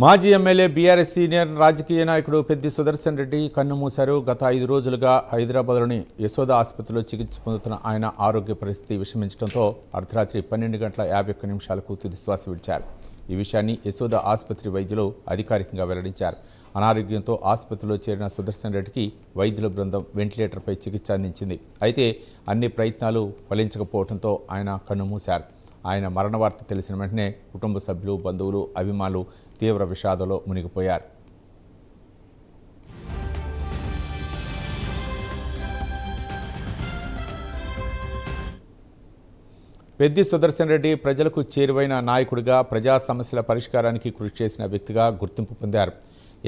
మాజీ MLA BRS senior రాజకీయ నాయకుడు పెద్ది సుదర్శన్ రెడ్డి కన్నుమూశారు. గత 5 రోజులుగా హైదరాబాద్లోని యశోద ఆసుపత్రిలో చికిత్స పొందుతున్న ఆయన ఆరోగ్య పరిస్థితి విషమించడంతో అర్ధరాత్రి 12:51 తుదిశ్వాస విడిచారు. ఈ విషయాన్ని యశోద ఆసుపత్రి వైద్యులు అధికారికంగా వెల్లడించారు. అనారోగ్యంతో ఆసుపత్రిలో చేరిన సుదర్శన్ రెడ్డికి వైద్యుల బృందం వెంటిలేటర్పై చికిత్స అందించింది. అయితే అన్ని ప్రయత్నాలు ఫలించకపోవడంతో ఆయన కన్నుమూశారు. ఆయన మరణ వార్త తెలిసిన వెంటనే కుటుంబ సభ్యులు, బంధువులు, అభిమానులు తీవ్ర విషాదంలో మునిగిపోయారు. పెద్ది సుదర్శన్ రెడ్డి ప్రజలకు చేరువైన నాయకుడిగా, ప్రజా సమస్యల పరిష్కారానికి కృషి చేసిన వ్యక్తిగా గుర్తింపు పొందారు.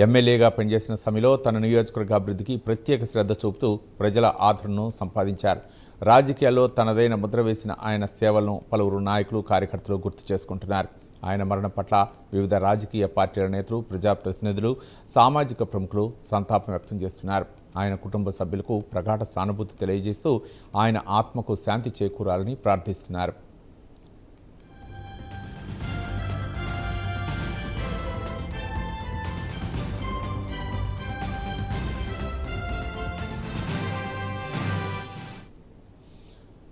ఎమ్మెల్యేగా పనిచేసిన సమయంలో తన నియోజకవర్గ అభివృద్ధికి ప్రత్యేక శ్రద్ధ చూపుతూ ప్రజల ఆదరణను సంపాదించారు. రాజకీయాల్లో తనదైన ముద్ర వేసిన ఆయన సేవలను పలువురు నాయకులు, కార్యకర్తలు గుర్తు చేసుకుంటున్నారు. ఆయన మరణం పట్ల వివిధ రాజకీయ పార్టీల నేతలు, ప్రజాప్రతినిధులు, సామాజిక ప్రముఖులు సంతాపం వ్యక్తం చేస్తున్నారు. ఆయన కుటుంబ సభ్యులకు ప్రగాఢ సానుభూతి తెలియజేస్తూ ఆయన ఆత్మకు శాంతి చేకూరాలని ప్రార్థిస్తున్నారు.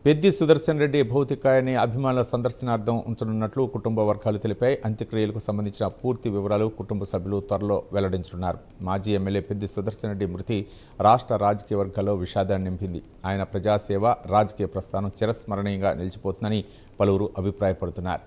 పెద్ది సుదర్శన్ రెడ్డి భౌతికాయాన్ని అభిమానుల సందర్శనార్థం ఉంచనున్నట్లు కుటుంబ వర్గాలు తెలిపాయి. అంత్యక్రియలకు సంబంధించిన పూర్తి వివరాలు కుటుంబ సభ్యులు త్వరలో వెల్లడించనున్నారు. మాజీ ఎమ్మెల్యే పెద్ది సుదర్శన్ రెడ్డి మృతి రాష్ట్ర రాజకీయ వర్గాల్లో విషాదాన్ని నింపింది. ఆయన ప్రజాసేవ, రాజకీయ ప్రస్థానం చిరస్మరణీయంగా నిలిచిపోతుందని పలువురు అభిప్రాయపడుతున్నారు.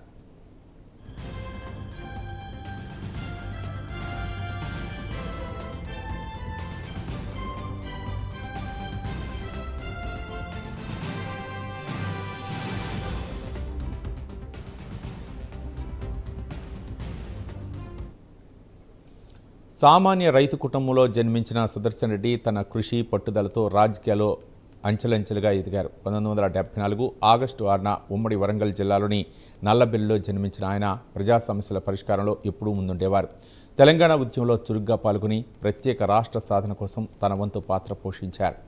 సామాన్య రైతు కుటుంబంలో జన్మించిన సుదర్శన్ రెడ్డి తన కృషి, పట్టుదలతో రాజకీయాల్లో అంచెలంచెలుగా ఎదిగారు. 1974 ఆగస్టు 6న ఉమ్మడి వరంగల్ జిల్లాలోని నల్లబెల్లిలో జన్మించిన ఆయన ప్రజా సమస్యల పరిష్కారంలో ఎప్పుడూ ముందుండేవారు. తెలంగాణ ఉద్యమంలో చురుగ్గా పాల్గొని ప్రత్యేక రాష్ట్ర సాధన కోసం తన వంతు పాత్ర పోషించారు.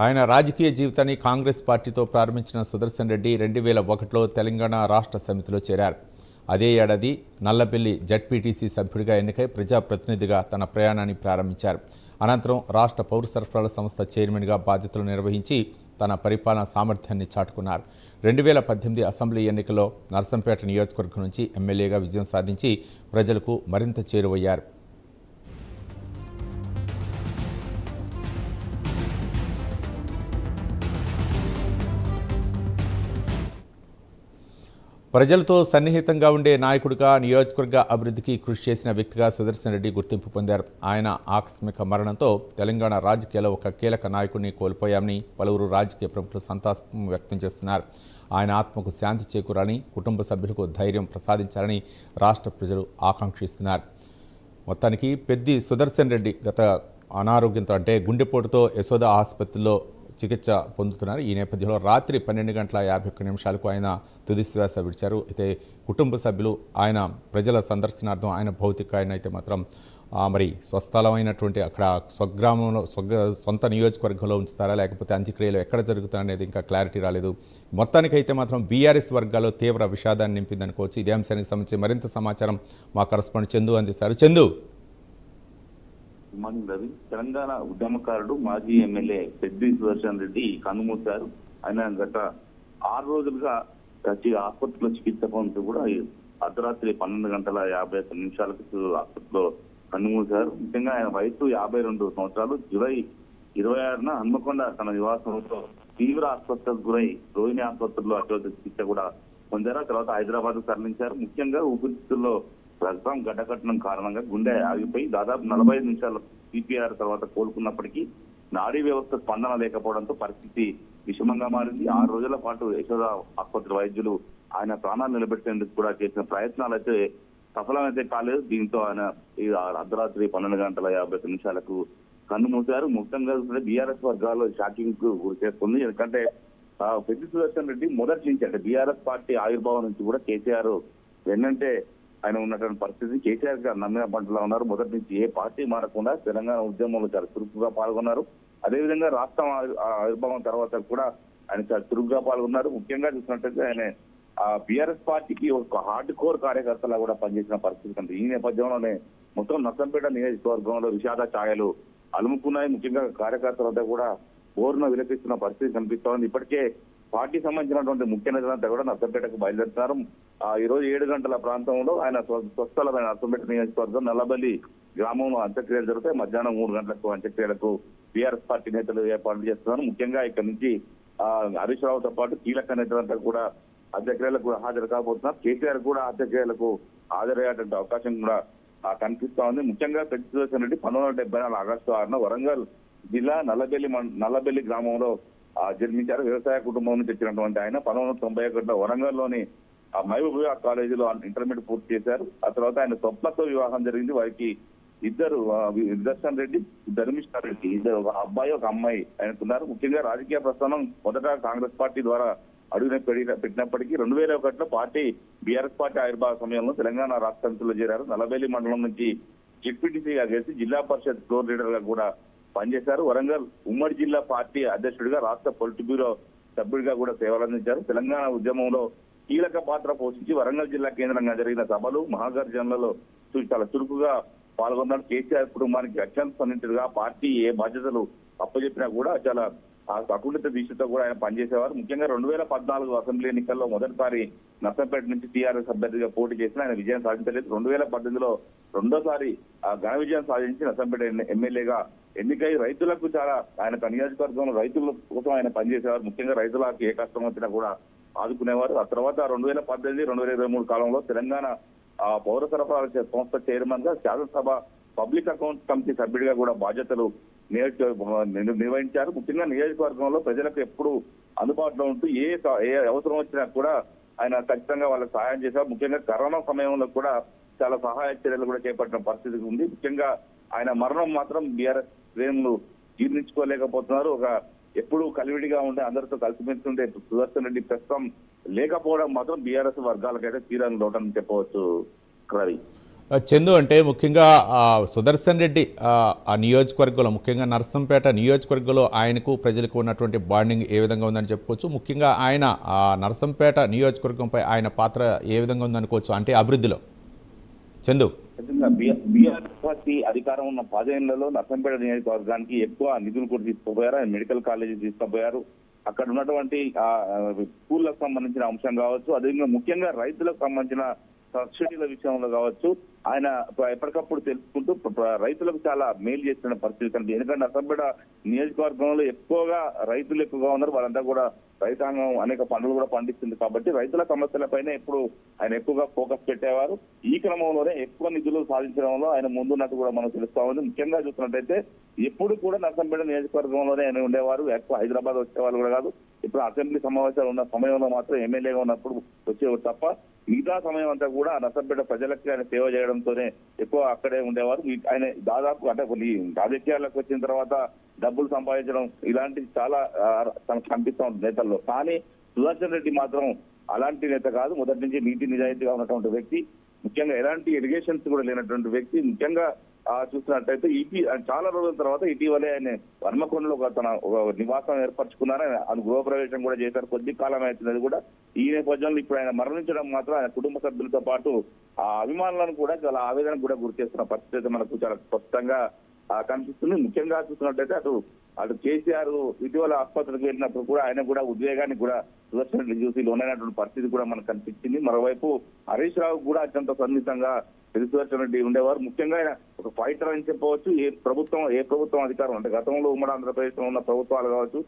ఆయన రాజకీయ జీవితాన్ని కాంగ్రెస్ పార్టీతో ప్రారంభించిన సుదర్శన్ రెడ్డి 2001లో తెలంగాణ రాష్ట్ర సమితిలో చేరారు. అదే ఏడాది నల్లబెల్లి జడ్పీటీసీ సభ్యుడిగా ఎన్నికై ప్రజాప్రతినిధిగా తన ప్రయాణాన్ని ప్రారంభించారు. అనంతరం రాష్ట్ర పౌర సరఫరాల సంస్థ చైర్మన్గా బాధ్యతలు నిర్వహించి తన పరిపాలనా సామర్థ్యాన్ని చాటుకున్నారు. 2018 అసెంబ్లీ ఎన్నికల్లో నర్సంపేట నియోజకవర్గం నుంచి ఎమ్మెల్యేగా విజయం సాధించి ప్రజలకు మరింత చేరువయ్యారు. ప్రజలతో సన్నిహితంగా ఉండే నాయకుడిగా, నియోజకవర్గ అభివృద్ధికి కృషి చేసిన వ్యక్తిగా సుదర్శన్ రెడ్డి గుర్తింపు పొందారు. ఆయన ఆకస్మిక మరణంతో తెలంగాణ రాజకీయాల్లో ఒక కీలక నాయకుడిని కోల్పోయామని పలువురు రాజకీయ ప్రముఖులు సంతాపం వ్యక్తం చేస్తున్నారు. ఆయన ఆత్మకు శాంతి చేకూరాలని, కుటుంబ సభ్యులకు ధైర్యం ప్రసాదించాలని రాష్ట్ర ప్రజలు ఆకాంక్షిస్తున్నారు. మొత్తానికి పెద్ది సుదర్శన్ రెడ్డి గత అనారోగ్యంతో, అంటే గుండెపోటుతో యశోద ఆసుపత్రిలో చికిత్స పొందుతున్నారు. ఈ నేపథ్యంలో రాత్రి 12:51 ఆయన తుదిశ్వాస విడిచారు. అయితే కుటుంబ సభ్యులు ఆయన ప్రజల సందర్శనార్థం ఆయన భౌతికాయాన్ని అయితే మాత్రం మరి స్వస్థలమైనటువంటి అక్కడ స్వగ్రామంలో సొంత నియోజకవర్గంలో ఉంచుతారా, లేకపోతే అంత్యక్రియలు ఎక్కడ జరుగుతాయి అనేది ఇంకా క్లారిటీ రాలేదు. మొత్తానికైతే మాత్రం బీఆర్ఎస్ వర్గాల్లో తీవ్ర విషాదాన్ని నింపిందనుకోవచ్చు. ఇదే అంశానికి సంబంధించి మరింత సమాచారం మా కరస్పాండెంట్ చందు అందిస్తారు. చందు. రవి, తెలంగాణ ఉద్యమకారుడు, మాజీ ఎమ్మెల్యే పెద్ది సుదర్శన్ రెడ్డి కన్నుమూశారు. ఆయన గత 6 రోజులుగా ఆసుపత్రిలో చికిత్స పొందుతూ కూడా అర్ధరాత్రి 12:51 ఆసుపత్రిలో కన్నుమూశారు. ముఖ్యంగా ఆయన వయసు 52 సంవత్సరాలు. జూలై 26న హన్మకొండ తన నివాసంలో తీవ్ర ఆసుపత్రికి గురై రోహిణి ఆసుపత్రిలో అత్యవసర చికిత్స కూడా పొందారు. తర్వాత హైదరాబాద్ తరలించారు. ముఖ్యంగా ఊపిరితిత్తుల్లో రక్తం గడ్డకట్టడం కారణంగా గుండె ఆగిపోయి దాదాపు 45 నిమిషాలు సిపిఆర్ తర్వాత కోలుకున్నప్పటికీ నాడీ వ్యవస్థ స్పందన లేకపోవడంతో పరిస్థితి విషమంగా మారింది. 6 రోజుల పాటు యశోద ఆసుపత్రి వైద్యులు ఆయన ప్రాణాలు నిలబెట్టేందుకు కూడా చేసిన ప్రయత్నాలు అయితే సఫలమైతే కాలేదు. దీంతో ఆయన అర్ధరాత్రి 12:51 కన్నుమూశారు. ముఖ్యంగా బీఆర్ఎస్ వర్గాల్లో షాకింగ్ కు గురి చేస్తుంది. ఎందుకంటే పెద్ది సుదర్శన్ రెడ్డి మొదటి నుంచి, అంటే బీఆర్ఎస్ పార్టీ ఆవిర్భావం నుంచి కూడా కేసీఆర్ వెన్నంటే ఆయన ఉన్నటువంటి పరిస్థితి. కేసీఆర్ గారు నమ్మిన పంటలో ఉన్నారు. మొదటి నుంచి ఏ పార్టీ మారకుండా తెలంగాణ ఉద్యమంలో చాలా చురుకుగా పాల్గొన్నారు. అదేవిధంగా రాష్ట్రం ఆవిర్భావం తర్వాత కూడా ఆయన చాలా చురుకుగా పాల్గొన్నారు. ముఖ్యంగా చూసినట్టయితే ఆయన ఆ బీఆర్ఎస్ పార్టీకి ఒక హార్డ్ కోర్ కార్యకర్తలా కూడా పనిచేసిన పరిస్థితి కనుక ఈ నేపథ్యంలోనే మొత్తం నర్సంపేట నియోజకవర్గంలో విషాద ఛాయలు అలుముకున్నాయి. ముఖ్యంగా కార్యకర్తలంతా కూడా బోరున విలపిస్తున్న పరిస్థితి కనిపిస్తోంది. ఇప్పటికే పార్టీ సంబంధించినటువంటి ముఖ్య నేతలంతా కూడా నర్సంపేటకు బయలుదేరుతున్నారు. ఈ రోజు 7 గంటల ప్రాంతంలో ఆయన స్వస్థలమైన నర్సంపేట నియోజకవర్గం నల్లబల్లి గ్రామంలో అంత్యక్రియలు జరుగుతాయి. మధ్యాహ్నం 3 గంటలకు అంత్యక్రియలకు బీఆర్ఎస్ పార్టీ నేతలు ఏర్పాట్లు చేస్తున్నారు. ముఖ్యంగా ఇక్కడ నుంచి హరీష్ రావుతో పాటు కీలక నేతలంతా కూడా అంత్యక్రియలకు హాజరు కాబోతున్నారు. కేసీఆర్ కూడా అంత్యక్రియలకు హాజరయ్యేటువంటి అవకాశం కూడా కనిపిస్తా ఉంది. ముఖ్యంగా పెద్ద సుదర్శన్ రెడ్డి 1974 ఆగస్టు 6న వరంగల్ జిల్లా నల్లబెల్లి గ్రామంలో జన్మించారు. వ్యవసాయ కుటుంబం నుంచి వచ్చినటువంటి ఆయన 1991లో వరంగల్లోని మహబూబా కాలేజీలో ఇంటర్మీడియట్ పూర్తి చేశారు. ఆ తర్వాత ఆయన స్వప్నతో వివాహం జరిగింది. వారికి ఇద్దరు సుదర్శన్ రెడ్డి, ధర్మిష్ఠ రెడ్డి, ఇద్దరు ఒక అబ్బాయి ఒక అమ్మాయి ఆయనకున్నారు. ముఖ్యంగా రాజకీయ ప్రస్థానం మొదట కాంగ్రెస్ పార్టీ ద్వారా అడుగున పెట్టినప్పటికీ 2001లో పార్టీ బీఆర్ఎస్ పార్టీ ఆవిర్భావ సమయంలో తెలంగాణ రాష్ట్ర సమితిలో చేరారు. నల్లబెల్లి మండలం నుంచి జెడ్పీటీసీగా చేసి జిల్లా పరిషత్ ఫ్లోర్ లీడర్ గా కూడా పనిచేశారు. వరంగల్ ఉమ్మడి జిల్లా పార్టీ అధ్యక్షుడిగా, రాష్ట్ర పొలిట్ బ్యూరో సభ్యుడిగా కూడా సేవలందించారు. తెలంగాణ ఉద్యమంలో కీలక పాత్ర పోషించి వరంగల్ జిల్లా కేంద్రంగా జరిగిన సభలు, మహాగర్జనలలో చాలా చురుకుగా పాల్గొన్నారు. కేసీఆర్ కుటుంబానికి అత్యంత సన్నిహితుడిగా పార్టీ ఏ బాధ్యతలు అప్పచెప్పినా కూడా చాలా అకుంఠిత దీక్షతో కూడా ఆయన పనిచేసేవారు. ముఖ్యంగా 2014 అసెంబ్లీ ఎన్నికల్లో మొదటిసారి నర్సంపేట నుంచి టీఆర్ఎస్ అభ్యర్థిగా పోటీ చేసిన ఆయన విజయం సాధించలేదు. 2018లో రెండోసారి ఘన విజయం సాధించి నర్సంపేట ఎమ్మెల్యేగా ఎన్నికై రైతులకు చాలా ఆయన నియోజకవర్గంలో రైతుల కోసం ఆయన పనిచేసేవారు. ముఖ్యంగా రైతులకు ఏ కష్టం వచ్చినా కూడా ఆదుకునేవారు. ఆ తర్వాత 2018, 2023 కాలంలో తెలంగాణ పౌర సరఫరాల సంస్థ చైర్మన్ గా, శాసనసభ పబ్లిక్ అకౌంట్స్ కమిటీ సభ్యుడిగా కూడా బాధ్యతలు నిర్వహించారు. ముఖ్యంగా నియోజకవర్గంలో ప్రజలకు ఎప్పుడు అందుబాటులో ఉంటూ ఏ అవసరం వచ్చినా కూడా ఆయన ఖచ్చితంగా వాళ్ళకి సహాయం చేశారు. ముఖ్యంగా కరోనా సమయంలో కూడా చాలా సహాయ చర్యలు కూడా చేపట్టిన పరిస్థితి ఉంది. ముఖ్యంగా ఆయన మరణం మాత్రం బీఆర్ఎస్ శ్రేణులు జీర్ణించుకోలేకపోతున్నారు. ఎప్పుడు కలివిడిగా ఉండే అందరితో కలిసిమెలిసి ఉండే సుదర్శన్ రెడ్డి ప్రస్తుతం లేకపోవడం మాత్రం బీఆర్ఎస్ వర్గాలకైతే తీరని లోటని చెప్పవచ్చు. రవి, చందు, అంటే ముఖ్యంగా సుదర్శన్ రెడ్డి ఆ నియోజకవర్గంలో, ముఖ్యంగా నర్సంపేట నియోజకవర్గంలో ఆయనకు ప్రజలకు ఉన్నటువంటి బాండింగ్ ఏ విధంగా ఉందని చెప్పుకోవచ్చు? ముఖ్యంగా ఆయన నర్సంపేట నియోజకవర్గంపై ఆయన పాత్ర ఏ విధంగా ఉందనుకోవచ్చు, అంటే అభివృద్ధిలో? చందు, బీఆర్ఎస్ పార్టీ అధికారం ఉన్న 10 ఏళ్లలో నర్సంపేట నియోజకవర్గానికి ఎక్కువ నిధులు కూడా తీసుకుపోయారు. ఆయన మెడికల్ కాలేజీ తీసుకుపోయారు. అక్కడ ఉన్నటువంటి స్కూళ్లకు సంబంధించిన అంశం కావచ్చు, అదేవిధంగా ముఖ్యంగా రైతులకు సంబంధించిన సబ్సిడీల విషయంలో కావచ్చు, ఆయన ఎప్పటికప్పుడు తెలుసుకుంటూ రైతులకు చాలా మేలు చేస్తున్న పరిస్థితి కనిపిస్తుంది. ఎందుకంటే నర్సంపేట నియోజకవర్గంలో ఎక్కువగా రైతులు ఎక్కువగా ఉన్నారు. వాళ్ళంతా కూడా రైతాంగం అనేక పంటలు కూడా పండిస్తుంది కాబట్టి రైతుల సమస్యలపైనే ఎప్పుడు ఆయన ఎక్కువగా ఫోకస్ పెట్టేవారు. ఈ క్రమంలోనే ఎక్కువ నిధులు సాధించడంలో ఆయన ముందున్నట్టు కూడా మనకు తెలుస్తా ఉంది. ముఖ్యంగా చూసినట్టయితే ఎప్పుడు కూడా నర్సంపేట నియోజకవర్గంలోనే ఆయన ఉండేవారు. ఎక్కువ హైదరాబాద్ వచ్చేవాళ్ళు కూడా కాదు. ఇప్పుడు అసెంబ్లీ సమావేశాలు ఉన్న సమయంలో మాత్రం ఎమ్మెల్యేగా ఉన్నప్పుడు వచ్చేవారు తప్ప మిగతా సమయం అంతా కూడా నర్సంపేట ప్రజలకి ఆయన సేవ చేయడంతోనే ఎక్కువ అక్కడే ఉండేవారు. ఆయన దాదాపు అంటే కొన్ని రాజకీయాలకు వచ్చిన తర్వాత డబ్బులు సంపాదించడం ఇలాంటివి చాలా కనిపిస్తా ఉంటుంది నేతల్లో. కానీ సుదర్శన్ రెడ్డి మాత్రం అలాంటి నేత కాదు. మొదటి నుంచి నీతి నిజాయితీగా ఉన్నటువంటి వ్యక్తి, ముఖ్యంగా ఎలాంటి ఎలిగేషన్స్ కూడా లేనటువంటి వ్యక్తి. ముఖ్యంగా చూసినట్టయితే చాలా రోజుల తర్వాత ఇటీవలే ఆయన హన్మకొండలో తన నివాసం ఏర్పరచుకున్నారు. ఆయన గృహప్రవేశం కూడా చేశారు. కొద్ది కాలం అవుతున్నది కూడా. ఈ నేపథ్యంలో ఇప్పుడు ఆయన మరణించడం మాత్రం ఆయన కుటుంబ సభ్యులతో పాటు ఆ అభిమానులను కూడా చాలా ఆవేదన కూడా గురి చేస్తున్న పరిస్థితి మనకు చాలా స్పష్టంగా కనిపిస్తుంది. ముఖ్యంగా చూసినట్టయితే అటు కేసీఆర్ ఇటీవల ఆసుపత్రికి వెళ్ళినప్పుడు కూడా ఆయన కూడా ఉద్వేగానికి కూడా సుదర్శన్ రెడ్డి చూసి లోనైనటువంటి పరిస్థితి కూడా మనకు కనిపించింది. మరోవైపు హరీష్ రావు కూడా అత్యంత సన్నిహితంగా సుదర్శన్ రెడ్డి ఉండేవారు. ముఖ్యంగా ఆయన ఒక ఫైటర్ అని చెప్పవచ్చు. ఏ ప్రభుత్వం అధికారం అంటే గతంలో ఉమ్మడి ఆంధ్రప్రదేశ్ లో ఉన్న ప్రభుత్వాలు కావచ్చు,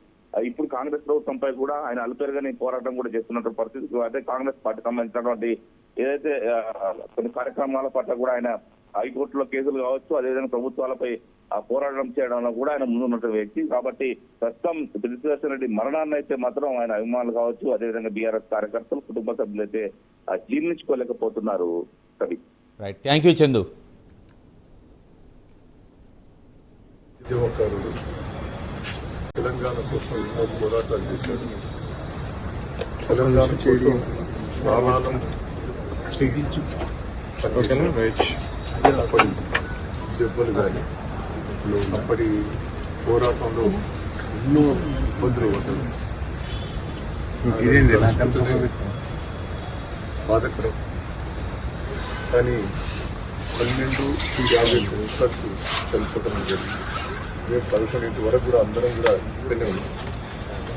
ఇప్పుడు కాంగ్రెస్ ప్రభుత్వంపై కూడా ఆయన అలుపెరగని పోరాటం కూడా చేస్తున్నటువంటి పరిస్థితి. అదే కాంగ్రెస్ పార్టీ సంబంధించినటువంటి ఏదైతే కొన్ని కార్యక్రమాల పట్ల కూడా ఆయన హైకోర్టులో కేసులు కావచ్చు, అదేవిధంగా ప్రభుత్వాలపై పోరాటం చేయడంలో కూడా ఆయన ముందున్న వ్యక్తి. కాబట్టి ప్రస్తుతం సుదర్శన్ రెడ్డి మరణాన్ని అయితే మాత్రం ఆయన అభిమానులు కావచ్చు, అదేవిధంగా బీఆర్ఎస్ కార్యకర్తలు, కుటుంబ సభ్యులు అయితే జీర్ణించుకోలేకపోతున్నారు. కవి, రైట్, థ్యాంక్ యూ చందు. ఉద్యమకారుడు, తెలంగాణ కోసం ఎన్నో పోరాటాలు చేశారు. తెలంగాణ కోసం ప్రాణాలను తెగించి అప్పటి దెబ్బలు కానీ అప్పటి పోరాటంలో ఎన్నో ఇబ్బందులు పడ్డారు. బాధకరం. కానీ 12:50 నిమిషాలకు చనిపోవడం జరిగింది. మేము 11 వరకు కూడా అందరం కూడా ఇక్కడనే ఉన్నాం.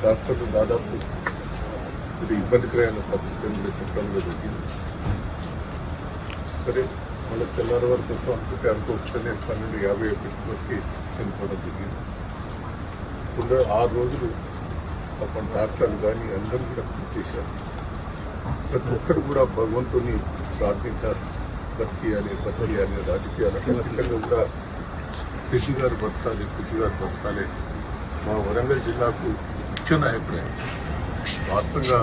డాక్టర్లు దాదాపు ఇది ఇబ్బందికరమైన పరిస్థితులు కూడా చెప్పడంలో జరిగింది. సరే మళ్ళీ తెల్లారి వరకు వస్తాం అనుకుంటే 12:51 వరకు చనిపోవడం జరిగింది. ఇప్పుడు 6 రోజులు పాపం డాక్టర్లు కానీ అందరూ కూడా కృషి చేశారు. ప్రతి ఒక్కరు కూడా భగవంతుని ప్రార్థించారు. బతికియాలి రాజకీయాలు ఖచ్చితంగా కూడా కృషి గారు బతకాలి. మా వరంగల్ జిల్లాకు ముఖ్య నాయకుడే. వాస్తవంగా